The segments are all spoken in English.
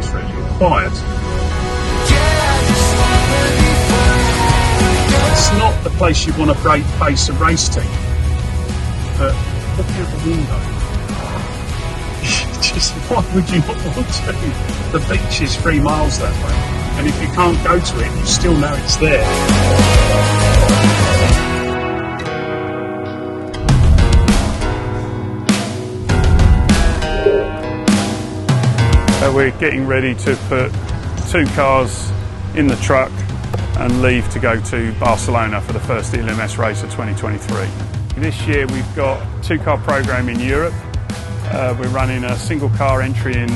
nice, really quiet. It's not the place you want to base a race team, but looking at the window, just why would you not want to? The beach is 3 miles that way, and if you can't go to it, you still know it's there. So we're getting ready to put 2 cars in the truck and leave to go to Barcelona for the first ELMS race of 2023. This year we've got a 2-car program in Europe. We're running a single car entry in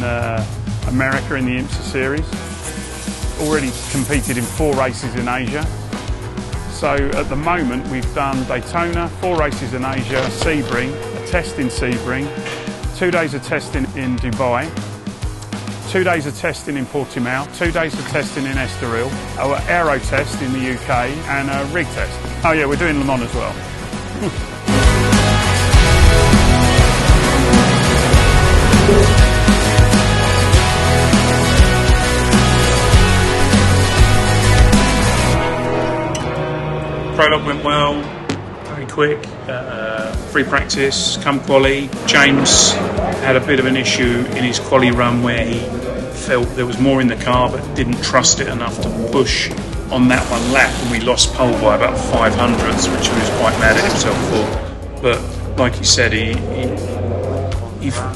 America in the IMSA series. Already competed in 4 races in Asia. So at the moment we've done Daytona, 4 races in Asia, Sebring, a test in Sebring, 2 days of testing in Dubai, 2 days of testing in Portimao, 2 days of testing in Estoril, our aero test in the UK and a rig test. Oh yeah, we're doing Le Mans as well. Prologue went well, very quick, free practice, come quali. James had a bit of an issue in his quali run where he felt there was more in the car but didn't trust it enough to push on that one lap, and we lost pole by about 500ths, which he was quite mad at himself for. But like he said,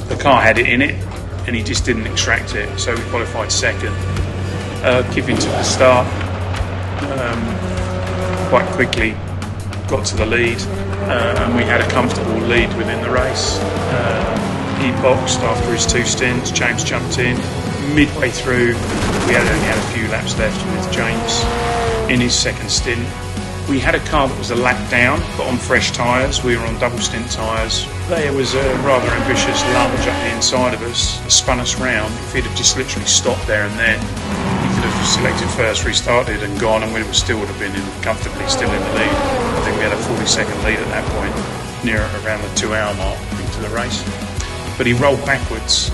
the car had it in it and he just didn't extract it, so we qualified second. Kevin took the start, quite quickly got to the lead, and we had a comfortable lead within the race. He boxed after his 2 stints. James jumped in. Midway through, we only had a few laps left with James in his 2nd stint. We had a car that was a lap down, but on fresh tyres. We were on double stint tyres. There was a rather ambitious lunge up the inside of us, spun us round. If he'd have just literally stopped there and then, he could have selected first, restarted and gone, and we would have been comfortably still in the lead. I think we had a 40-second lead at that point, near around the 2-hour mark into the race. But he rolled backwards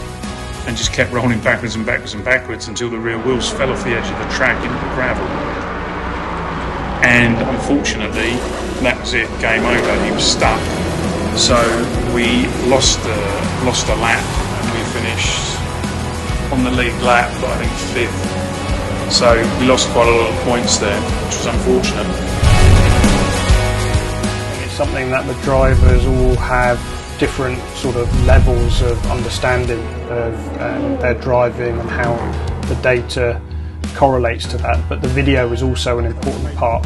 and just kept rolling backwards and backwards and backwards until the rear wheels fell off the edge of the track into the gravel. And unfortunately, that was it, game over. He was stuck. So we lost a lap, and we finished on the lead lap, but I think 5th. So we lost quite a lot of points there, which was unfortunate. It's something that the drivers all have different sort of levels of understanding of their driving and how the data correlates to that, but the video is also an important part,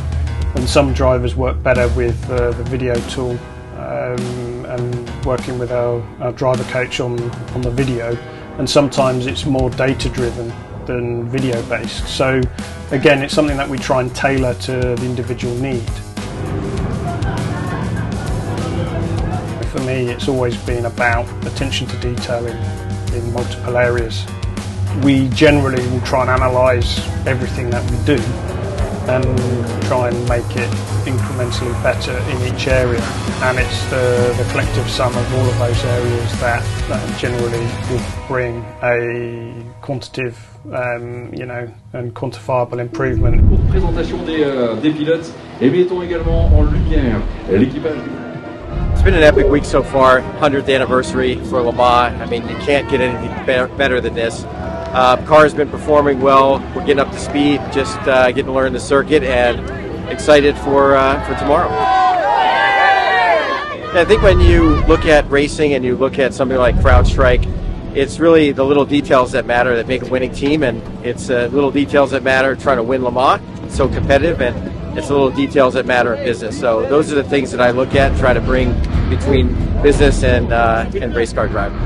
and some drivers work better with the video tool and working with our driver coach on the video, and sometimes it's more data driven than video based. So again, it's something that we try and tailor to the individual need. For me, it's always been about attention to detail in multiple areas. We generally will try and analyse everything that we do and try and make it incrementally better in each area, and it's the collective sum of all of those areas that generally will bring a quantitative and quantifiable improvement. Pour présentation des pilotes, et mettons également en lumière l'équipage. It's been an epic week so far, 100th anniversary for Le Mans. I mean, you can't get anything better than this. Car has been performing well. We're getting up to speed, just getting to learn the circuit, and excited for tomorrow. Yeah, I think when you look at racing and you look at something like CrowdStrike, it's really the little details that matter that make a winning team, and it's little details that matter trying to win Le Mans. It's so competitive, and it's the little details that matter in business. So those are the things that I look at, try to bring between business and race car driving.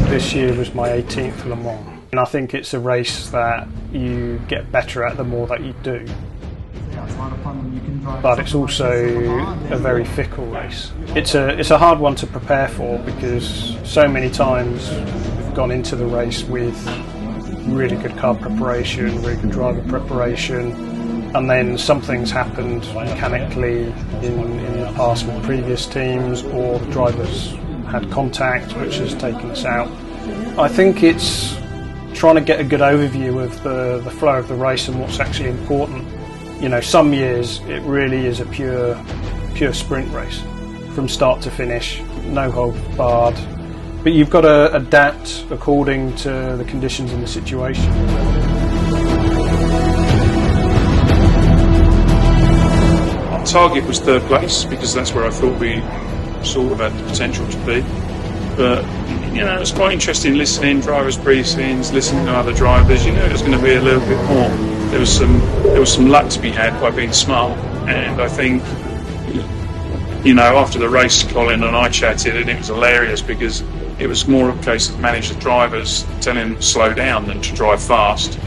This year was my 18th Le Mans, and I think it's a race that you get better at the more that you do. But it's also a very fickle race. It's a hard one to prepare for, because so many times we've gone into the race with really good car preparation, really good driver preparation, and then something's happened mechanically in the past with previous teams, or the drivers had contact, which has taken us out. I think it's trying to get a good overview of the flow of the race and what's actually important. You know, some years it really is a pure sprint race from start to finish, no hold barred, but you've got to adapt according to the conditions and the situation. Our target was third place because that's where I thought we sort of had the potential to be. But you know, it's quite interesting listening, drivers' briefings, listening to other drivers. You know, there's going to be a little bit more. There was some luck to be had by being smart, and I think, you know, after the race, Colin and I chatted, and it was hilarious because it was more of a case of managing the drivers, telling them to slow down than to drive fast.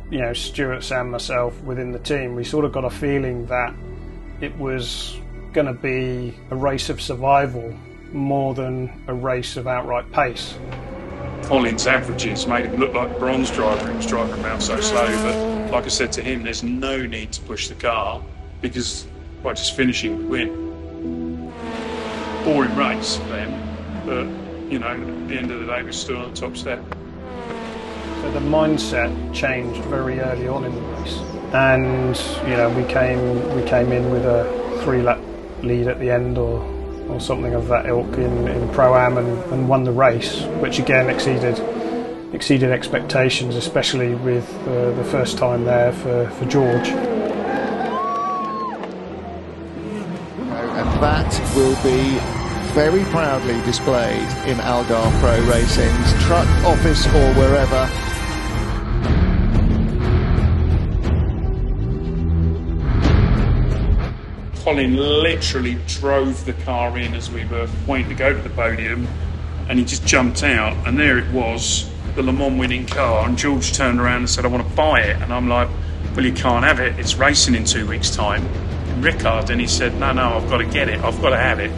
You know, Stuart, Sam, myself, within the team, we sort of got a feeling that it was going to be a race of survival more than a race of outright pace. Colin's averages made him look like a bronze driver. He was driving around so slow, but like I said to him, there's no need to push the car because by just finishing we win. Boring race for them, but you know, at the end of the day we're still on the top step. So the mindset changed very early on in the race, and you know, we came in with a 3-lap lead at the end or something of that ilk in Pro-Am and won the race, which again exceeded expectations, especially with the first time there for George. And that will be very proudly displayed in Algarve Pro Racing's truck office or wherever. Colin literally drove the car in as we were waiting to go to the podium, and he just jumped out, and there it was, the Le Mans winning car, and George turned around and said, I want to buy it, and I'm like, well, you can't have it, it's racing in 2 weeks' time. And Rickard, and he said, no, I've got to get it, I've got to have it.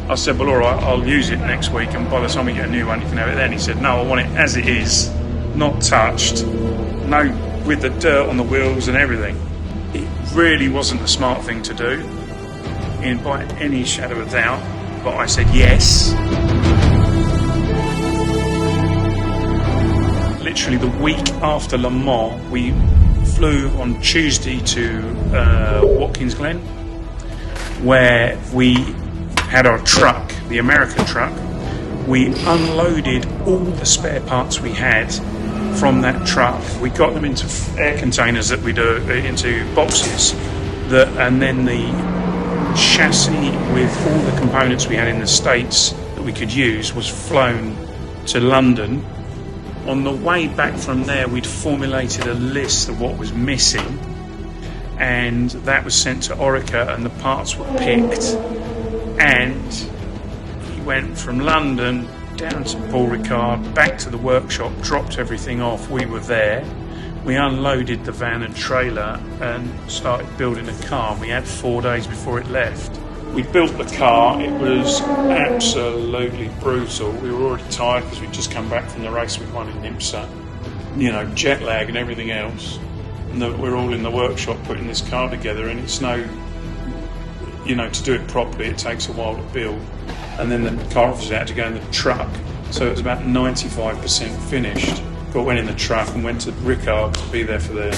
I said, well, all right, I'll use it next week, and by the time we get a new one, you can have it then. He said, no, I want it as it is, not touched, no, with the dirt on the wheels and everything. It really wasn't a smart thing to do, by any shadow of doubt, but I said yes. Literally the week after Le Mans, we flew on Tuesday to Watkins Glen, where we had our truck, the American truck. We unloaded all the spare parts we had from that truck. We got them into air containers that we do into boxes, and then the chassis with all the components we had in the States that we could use was flown to London. On the way back from there, we'd formulated a list of what was missing, and that was sent to Orica, and the parts were picked, and he went from London down to Paul Ricard, back to the workshop, dropped everything off. We were there. We unloaded the van and trailer and started building a car. We had 4 days before it left. We built the car. It was absolutely brutal. We were already tired because we'd just come back from the race we won in Nipsa. You know, jet lag and everything else. And we're all in the workshop putting this car together, and it's no, you know, to do it properly it takes a while to build. And then the car officer had to go in the truck, so it was about 95% finished. went in the truck and went to Ricard to be there for the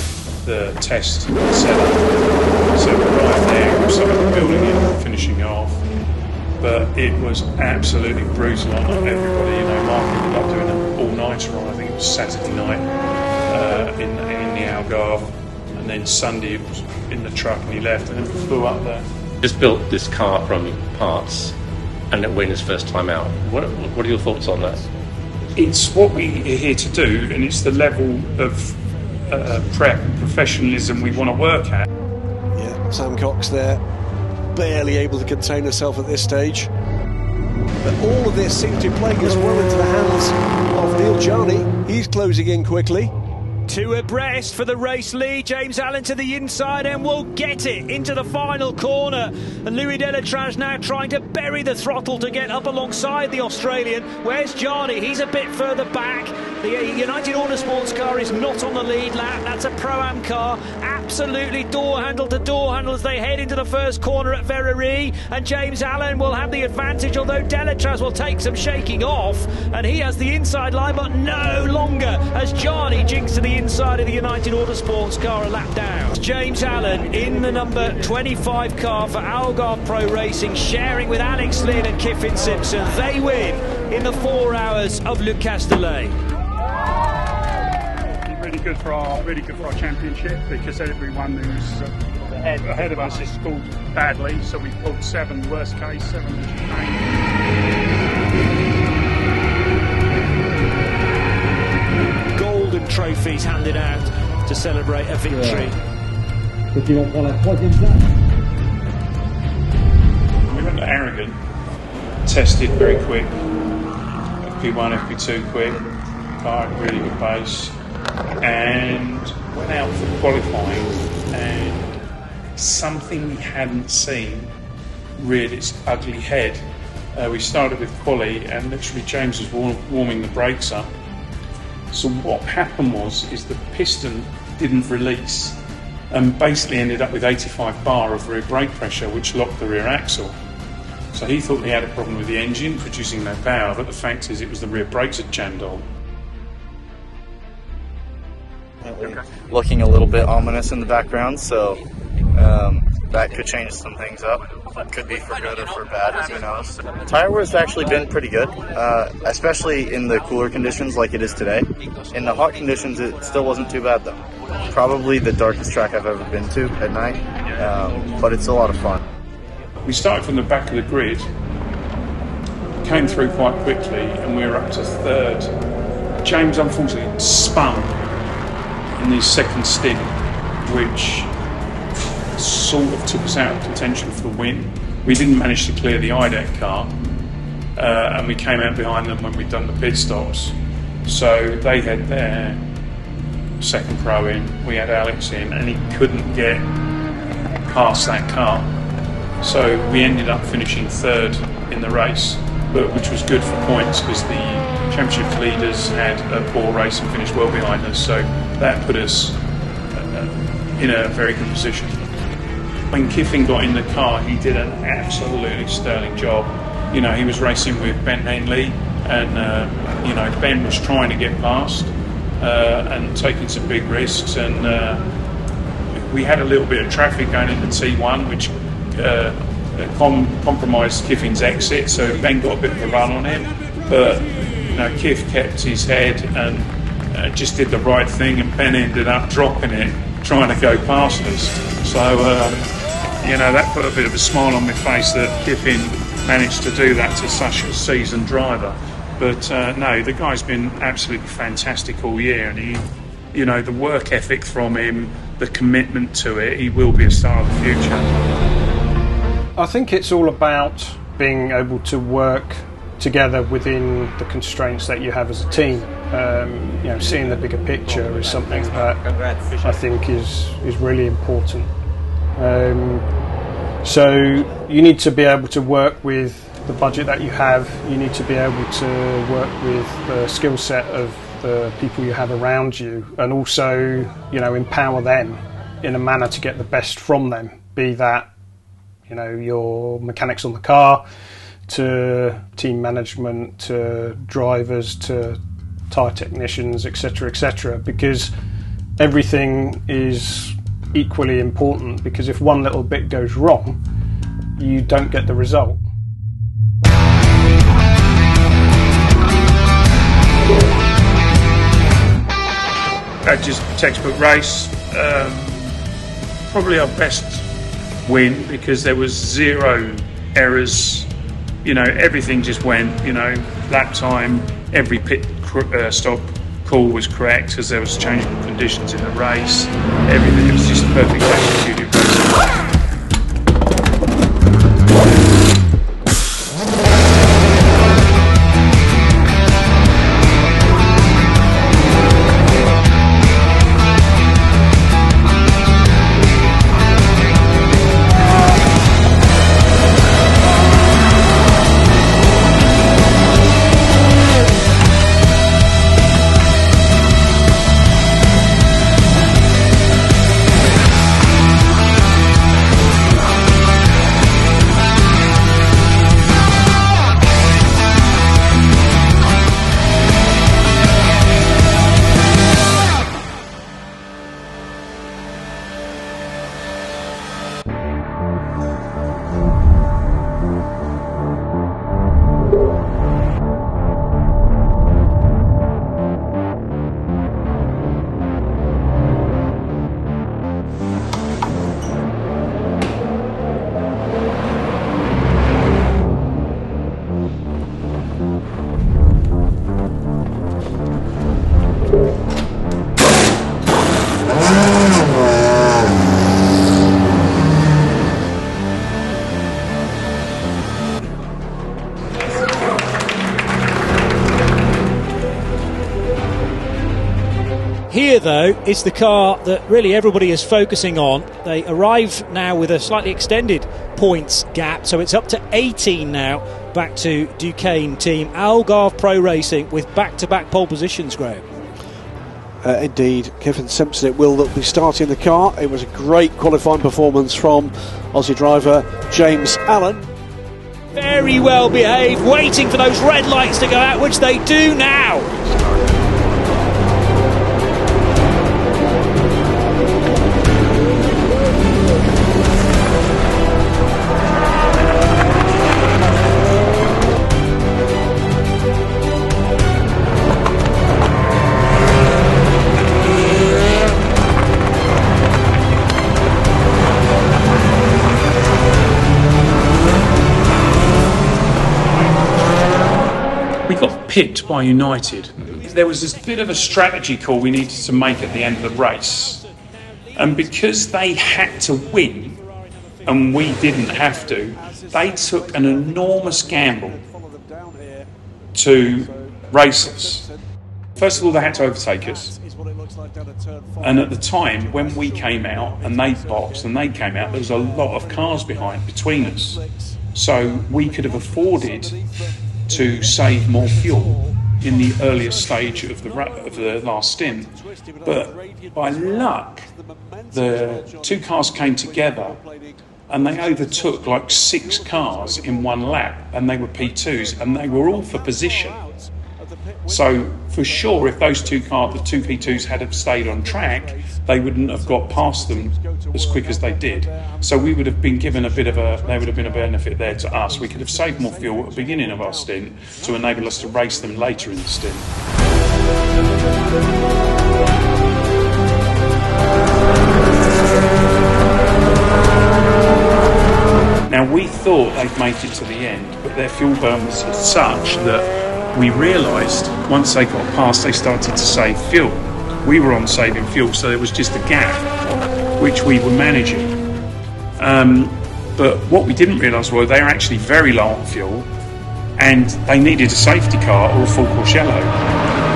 test setup. So we arrived there, we started building it, finishing off. But it was absolutely brutal on everybody. You know, Mark ended up doing an all-nighter on, I think it was Saturday night in the Algarve, and then Sunday it was in the truck and he left, and then we flew up there. Just built this car from parts and it went his first time out. What are your thoughts on that? It's what we are here to do, and it's the level of prep and professionalism we want to work at. Yeah, Sam Cox there, barely able to contain herself at this stage. But all of this seems to be playing as well into the hands of Neil Jarney. He's closing in quickly. Two abreast for the race lead. James Allen to the inside and will get it into the final corner. And Louis Delatraz now trying to bury the throttle to get up alongside the Australian. Where's Jarney? He's a bit further back. The United Autosports car is not on the lead lap. That's a Pro-Am car. Absolutely door handle to door handle as they head into the first corner at Verrerie. And James Allen will have the advantage, although Delatraz will take some shaking off. And he has the inside line, but no longer as Jarney jinks to the inside of the United Autosports car a lap down. James Allen in the number 25 car for Algarve Pro Racing, sharing with Alex Lynn and Kiffin Simpson. They win in the 4 hours of Le Castellet. Really good for our championship, because everyone who's ahead of us is scored badly. So we pulled 7, worst case 7 in Golden trophies handed out to celebrate a victory. We went to Aragon, tested very quick, FP1, FP2 quick, car at really good pace, and went out for qualifying, and something we hadn't seen reared its ugly head. We started with quali, and literally James was warming the brakes up. So what happened is the piston didn't release and basically ended up with 85 bar of rear brake pressure, which locked the rear axle. So he thought he had a problem with the engine producing no power, but the fact is it was the rear brakes that jammed on. Looking a little bit ominous in the background, so that could change some things up. Could be for good or for bad, who knows. Tire wear's actually been pretty good, especially in the cooler conditions like it is today. In the hot conditions, it still wasn't too bad though. Probably the darkest track I've ever been to at night, but it's a lot of fun. We started from the back of the grid, came through quite quickly, and we were up to third. James unfortunately spun in his second stint, which sort of took us out of contention for the win. We didn't manage to clear the IDEC car, and we came out behind them when we'd done the pit stops. So they had their second pro in, we had Alex in, and he couldn't get past that car. So we ended up finishing third in the race, but which was good for points because the championship leaders had a poor race and finished well behind us. So that put us in a very good position. When Kiffin got in the car, he did an absolutely sterling job. You know, he was racing with Ben Henley, and you know, Ben was trying to get past and taking some big risks, and we had a little bit of traffic going into T1, which compromised Kiffin's exit, so Ben got a bit of a run on him, but you know, Kiff kept his head and just did the right thing, and Ben ended up dropping it, trying to go past us. So you know, that put a bit of a smile on my face that Kiffin managed to do that to such a seasoned driver. But no, the guy's been absolutely fantastic all year, and he, you know, the work ethic from him, the commitment to it, he will be a star of the future. I think it's all about being able to work together within the constraints that you have as a team. You know, seeing the bigger picture is something that I think is really important. So you need to be able to work with the budget that you have. You need to be able to work with the skill set of the people you have around you, and also, you know, empower them in a manner to get the best from them, be that, you know, your mechanics on the car, to team management, to drivers, to tyre technicians, etc., because everything is equally important, because if one little bit goes wrong, you don't get the result. Just textbook race. Probably our best win, because there was 0 errors. You know, everything just went, you know, lap time, every pit stop call was correct, because there was changeable conditions in the race. Everything, it was just perfect executed racing. Here, though, is the car that really everybody is focusing on. They arrive now with a slightly extended points gap, so it's up to 18 now, back to Duquesne team. Algarve Pro Racing with back-to-back pole positions, Graham. Indeed, Kevin Simpson it will be starting the car. It was a great qualifying performance from Aussie driver James Allen. Very well behaved, waiting for those red lights to go out, which they do now. We got pipped by United. There was this bit of a strategy call we needed to make at the end of the race. And because they had to win, and we didn't have to, they took an enormous gamble to race us. First of all, they had to overtake us. And at the time, when we came out and they boxed and they came out, there was a lot of cars between us. So we could have afforded to save more fuel in the earlier stage of the last stint. But by luck, the 2 cars came together and they overtook like 6 cars in one lap, and they were P2s, and they were all for position. So for sure, if those 2 cars, the 2 P2s, had have stayed on track, they wouldn't have got past them as quick as they did. So we would have been given there would have been a benefit there to us. We could have saved more fuel at the beginning of our stint to enable us to race them later in the stint. Now, we thought they'd make it to the end, but their fuel burn was such that we realised once they got past, they started to save fuel. We were on saving fuel, so there was just a gap, which we were managing. But what we didn't realise was they were actually very low on fuel, and they needed a safety car or a full course yellow.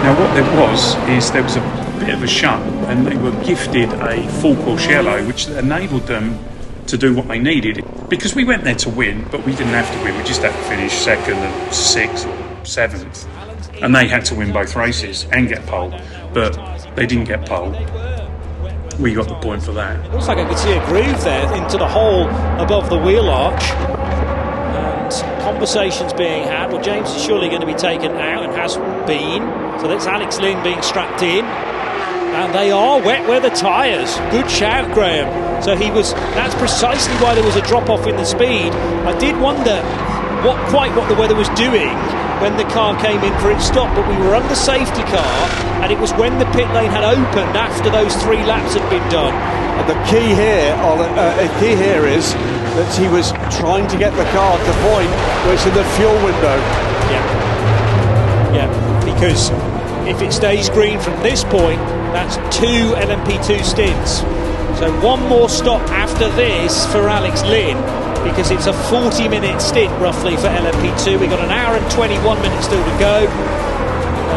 Now, what there was a bit of a shunt, and they were gifted a full course yellow, which enabled them to do what they needed. Because we went there to win, but we didn't have to win. We just had to finish 2nd and 6th or 7th. And they had to win both races and get pole, but they didn't get pole. We got the point for that. It looks like I could see a groove there into the hole above the wheel arch. and conversations being had. Well, James is surely going to be taken out and has been. So that's Alex Lynn being strapped in. And they are wet weather tyres. Good shout, Graham. So that's precisely why there was a drop-off in the speed. I did wonder what the weather was doing when the car came in for its stop, but we were under safety car, and it was when the pit lane had opened after those 3 laps had been done. And the key here is that he was trying to get the car to the point where it's in the fuel window. Yeah, because if it stays green from this point, that's 2 LMP2 stints. So 1 more stop after this for Alex Lynn, because it's a 40-minute stint roughly for LMP2. We've got an hour and 21 minutes still to go.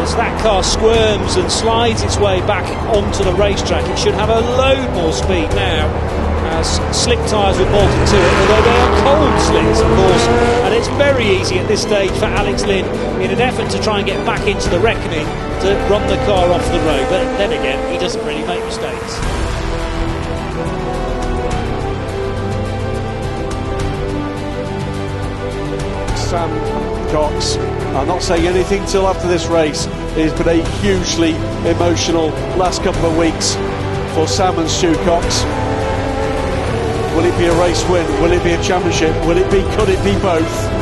As that car squirms and slides its way back onto the racetrack, it should have a load more speed now, as slick tyres were bolted to it, although they are cold slicks, of course, and it's very easy at this stage for Alex Lynn, in an effort to try and get back into the reckoning, to run the car off the road. But then again, he doesn't really make mistakes. Sam Cox, I'm not saying anything till after this race. It's been a hugely emotional last couple of weeks for Sam and Stu Cox. Will it be a race win? Will it be a championship? Could it be both?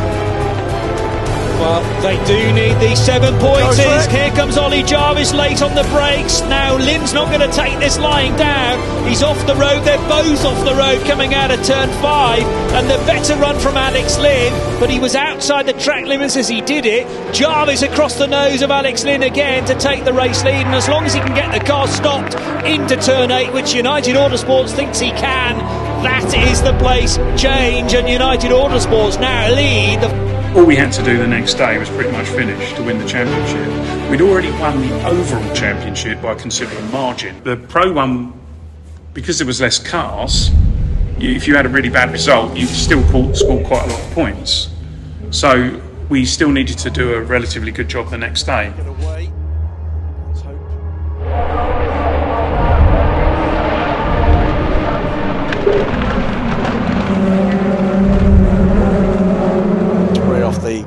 Well, they do need these 7 points. Here comes Ollie Jarvis late on the brakes. Now Lynn's not going to take this lying down. He's off the road. They're both off the road coming out of turn 5. And the better run from Alex Lynn, but he was outside the track limits as he did it. Jarvis across the nose of Alex Lynn again to take the race lead. And as long as he can get the car stopped into turn 8, which United Autosports thinks he can, that is the place change. And United Autosports now lead All we had to do the next day was pretty much finish to win the championship. We'd already won the overall championship by a considerable margin. The Pro one, because there was less cars, if you had a really bad result, you still scored quite a lot of points. So we still needed to do a relatively good job the next day.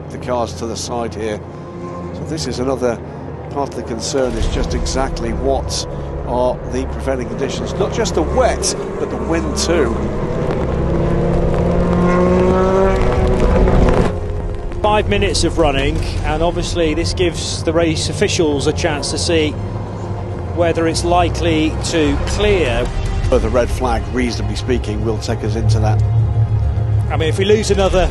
The cars to the side here. So this is another part of the concern, is just exactly what are the prevailing conditions. Not just the wet, but the wind too. 5 minutes of running, and obviously this gives the race officials a chance to see whether it's likely to clear. But the red flag, reasonably speaking, will take us into that. I mean, if we lose another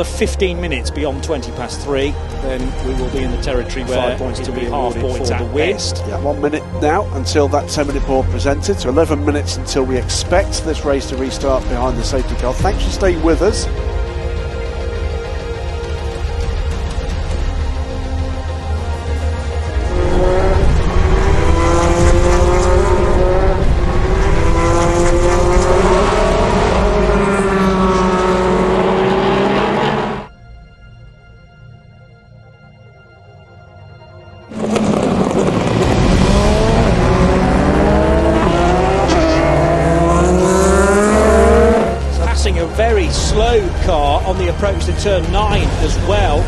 15 minutes beyond 20 past 3, then we will be in the territory where 5 points to be half points at best. Yeah, 1 minute now until that 10-minute board presented, so 11 minutes until we expect this race to restart behind the safety car. Thanks for staying with us. Very slow car on the approach to turn 9 as well.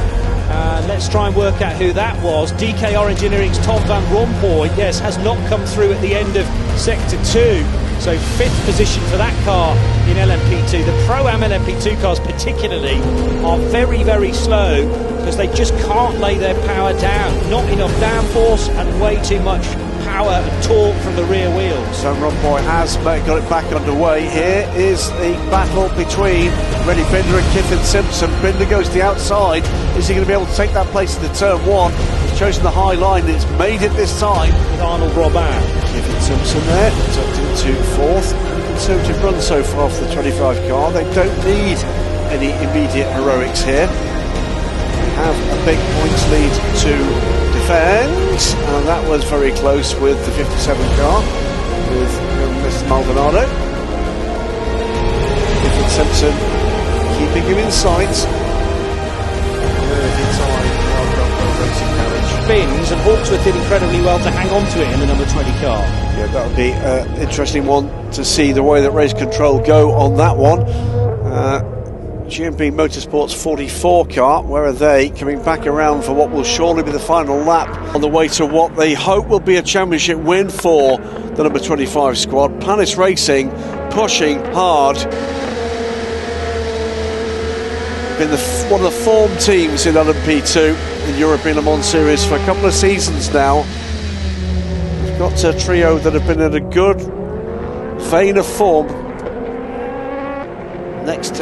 Let's try and work out who that was. DKR Engineering's Tom Van Rompuy, yes, has not come through at the end of sector 2. So 5th position for that car in LMP2. The Pro-Am LMP2 cars particularly are very, very slow because they just can't lay their power down. Not enough downforce and way too much power and torque from the rear wheels. So Rompuy has got it back underway. Here is the battle between Rennie Binder and Kiffin Simpson. Binder goes to the outside. Is he going to be able to take that place into turn 1? He's chosen the high line and it's made it this time. With Arnold Robin. Kiffin Simpson there, tucked into 4th. Conservative run so far off the 25 car. They don't need any immediate heroics here. They have a big points lead to defend, and that was very close with the 57 car with Mr. Maldonado. Kiffin Simpson keeping him in sight. Spins, and Hawksworth did incredibly well to hang on to it in the number 20 car. Yeah, that would be an interesting one to see the way that race control go on that one. GMP Motorsports 44 car. Where are they? Coming back around for what will surely be the final lap on the way to what they hope will be a championship win for the number 25 squad. Palace Racing pushing hard. Been one of the form teams in LMP2 in European Le Mans Series for a couple of seasons now. We've got a trio that have been in a good vein of form. Next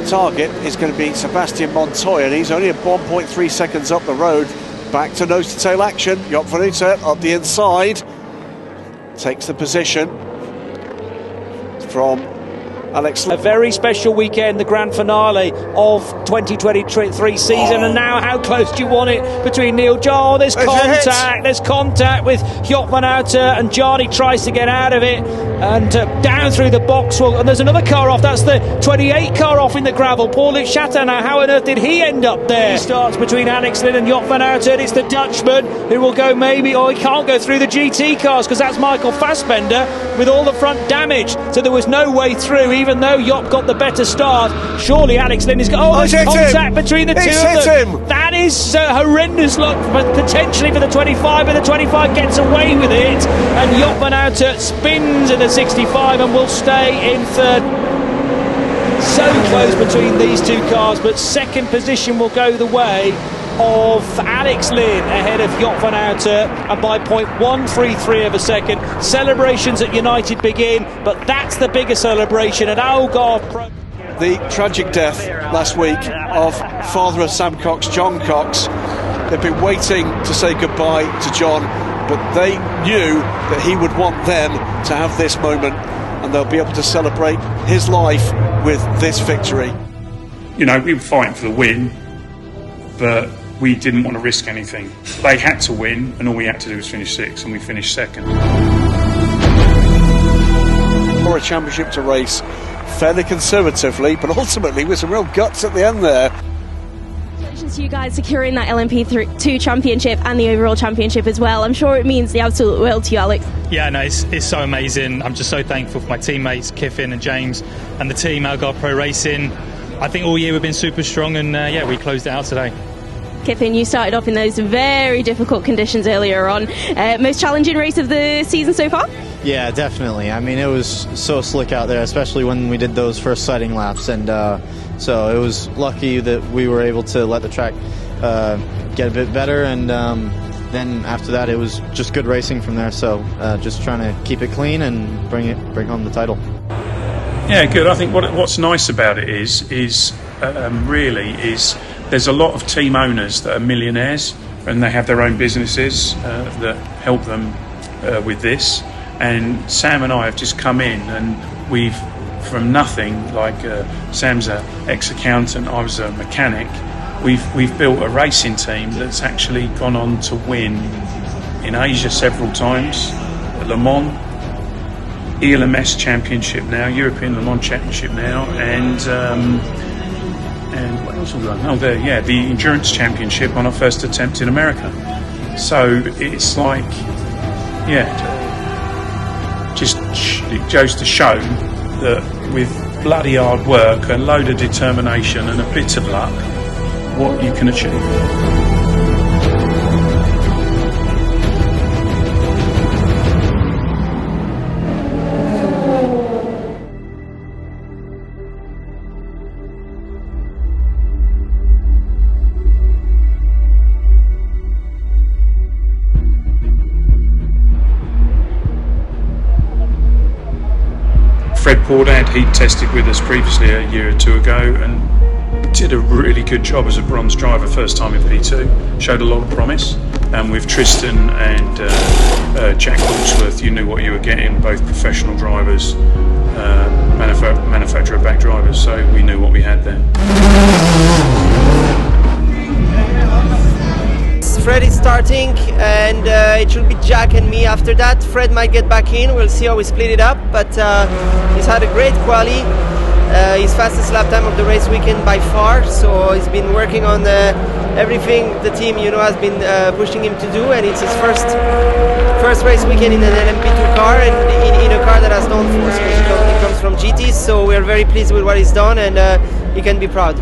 target is going to be Sebastian Montoya, and he's only at 1.3 seconds up the road. Back to nose-to-tail action. Joop van Uite up the inside. Takes the position from Alex. A very special weekend, the grand finale of 2023 season, and now how close do you want it between Neil John? There's contact with Joop van Uite, and Jarny tries to get out of it and down through the box. Well, and there's another car off, that's the 28 car off in the gravel. Paul-Luc Chatin, now how on earth did he end up there? He starts between Alex Lynn and Joop van Uite, and it's the Dutchman who will go maybe, or he can't go through the GT cars because that's Michael Fassbender with all the front damage, so there was no way through. Even though Joop got the better start, surely Alex Lynn is there's contact between the two of them. That is horrendous luck, but potentially for the 25, and the 25 gets away with it, and Joop van Uite spins in the 65 and will stay in third. So close between these two cars, but second position will go the way of Alex Lynn ahead of Joop van Uite, and by 0.133 of a second. Celebrations at United begin, but that's the bigger celebration at Algarve. The tragic death last week of father of Sam Cox, John Cox. They've been waiting to say goodbye to John, but they knew that he would want them to have this moment, and they'll be able to celebrate his life with this victory. You know, we were fighting for the win, but we didn't want to risk anything. They had to win, and all we had to do was finish sixth, and we finished second. For a championship to race fairly conservatively, but ultimately with some real guts at the end there. Congratulations to you guys securing that LMP2 championship and the overall championship as well. I'm sure it means the absolute world to you, Alex. Yeah, no, it's so amazing. I'm just so thankful for my teammates, Kiffin and James, and the team, Algarve Pro Racing. I think all year we've been super strong, and we closed it out today. Kiffin, you started off in those very difficult conditions earlier on. Most challenging race of the season so far? Yeah, definitely. I mean, it was so slick out there, especially when we did those first sighting laps, and so it was lucky that we were able to let the track get a bit better, and then after that it was just good racing from there, so just trying to keep it clean and bring home the title. Yeah, good. I think what's nice about it is there's a lot of team owners that are millionaires, and they have their own businesses that help them with this. And Sam and I have just come in, and we've, from nothing, like Sam's an ex-accountant, I was a mechanic, we've built a racing team that's actually gone on to win in Asia several times, Le Mans, ELMS Championship now, European Le Mans Championship now, and what else have we done? The Endurance Championship on our first attempt in America. So it's like, it goes to show that with bloody hard work, a load of determination and a bit of luck, what you can achieve. Fred Pordad, he tested with us previously a year or two ago and did a really good job as a bronze driver first time in P2, showed a lot of promise. And with Tristan and Jack Hawksworth, you knew what you were getting, both professional drivers, manufacturer back drivers, so we knew what we had there. Fred is starting, and it should be Jack and me after that. Fred might get back in, we'll see how we split it up, but he's had a great quali, his fastest lap time of the race weekend by far, so he's been working on everything the team has been pushing him to do, and it's his first race weekend in an LMP2 car, and in a car that has done for, so he comes from GTs, so we're very pleased with what he's done, and he can be proud.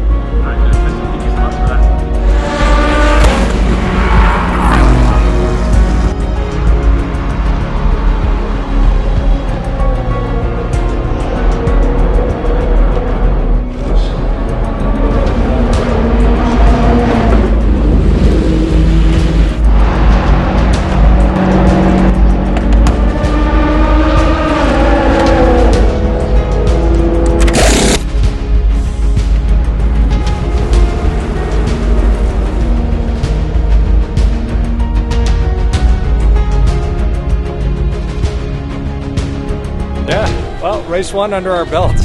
Race 1 under our belt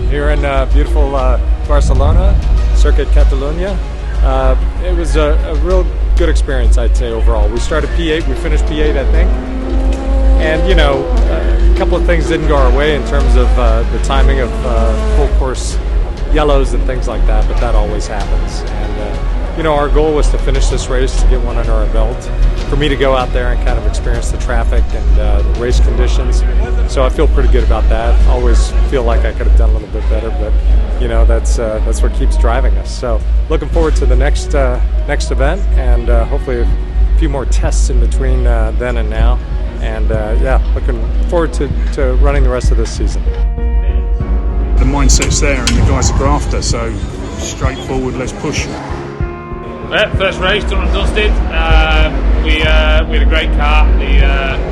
here in beautiful Barcelona, Circuit Catalunya. It was a real good experience, I'd say, overall. We started P8, we finished P8, I think. And, you know, a couple of things didn't go our way in terms of the timing of full course yellows and things like that, but that always happens. And, you know, our goal was to finish this race, to get one under our belt, for me to go out there and kind of experience the traffic and the race conditions. So I feel pretty good about that. Always feel like I could have done a little bit better, but you know, that's what keeps driving us. So looking forward to the next event, and hopefully a few more tests in between then and now. And yeah, looking forward to running the rest of this season. The mindset's there and the guys are grafter, so straightforward, let's push. Yeah, first race, done and dusted. We had a great car. The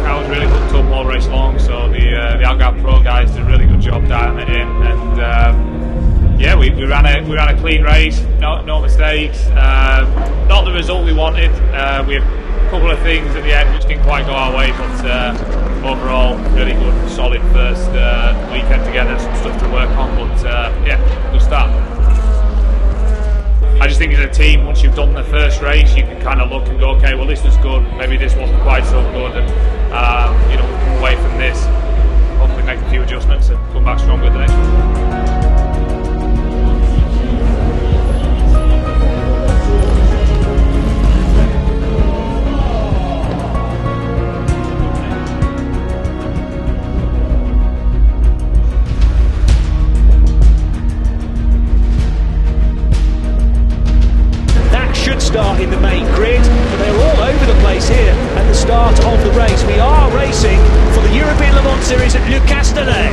car was really hooked up all race long, so the Algarve Pro guys did a really good job dialing it in. And yeah, we ran a clean race, no mistakes. Not the result we wanted. We had a couple of things at the end which didn't quite go our way, but overall, really good, solid first weekend together. Some stuff to work on, but yeah, good start. I just think as a team, once you've done the first race, you can kind of look and go, okay, well this was good, maybe this wasn't quite so good, and you know, we'll come away from this, hopefully make a few adjustments and come back stronger the next one. Start in the main grid, but they're all over the place here at the start of the race. We are racing for the European Le Mans Series at Le Castellet.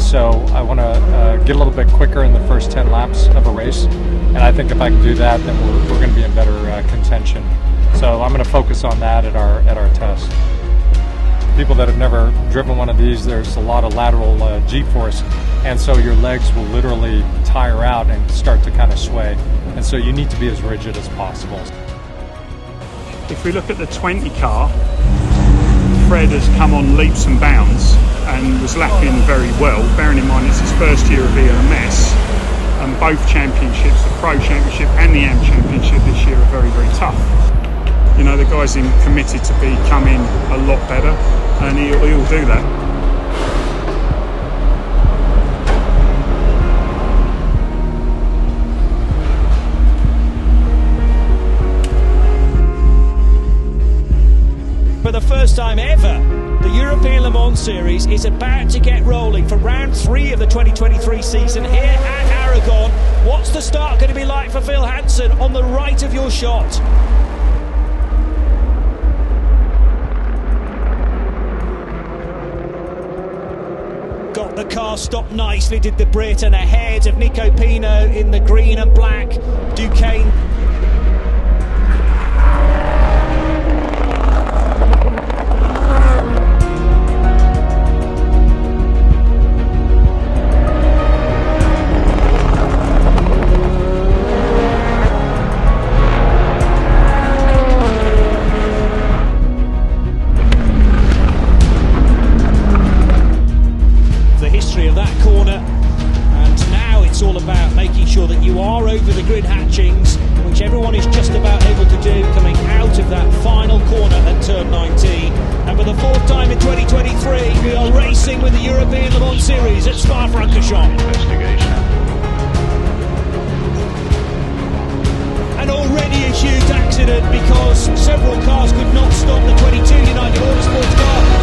So I want to get a little bit quicker in the first 10 laps of a race, and I think if I can do that, then we're going to be in better contention. So I'm going to focus on that at our test. People that have never driven one of these, there's a lot of lateral G-force, and so your legs will literally tire out and start to kind of sway, and so you need to be as rigid as possible. If we look at the 20 car, Fred has come on leaps and bounds and was lapping very well, bearing in mind it's his first year of ELMS, and both championships, the Pro Championship and the AM Championship this year, are very, very tough. You know, the guy's committed to becoming a lot better, and he'll do that. For the first time ever, the European Le Mans Series is about to get rolling for round 3 of the 2023 season here at Aragon. What's the start going to be like for Phil Hansen on the right of your shot? Got the car stopped nicely, did the Britain, ahead of Nico Pino in the green and black. Duquesne. Over the grid hatchings, which everyone is just about able to do, coming out of that final corner at turn 19. And for the 4th time in 2023, we are racing with the European Le Mans Series at Spa-Francorchamps. and already a huge accident because several cars could not stop the 22 United Autosports car.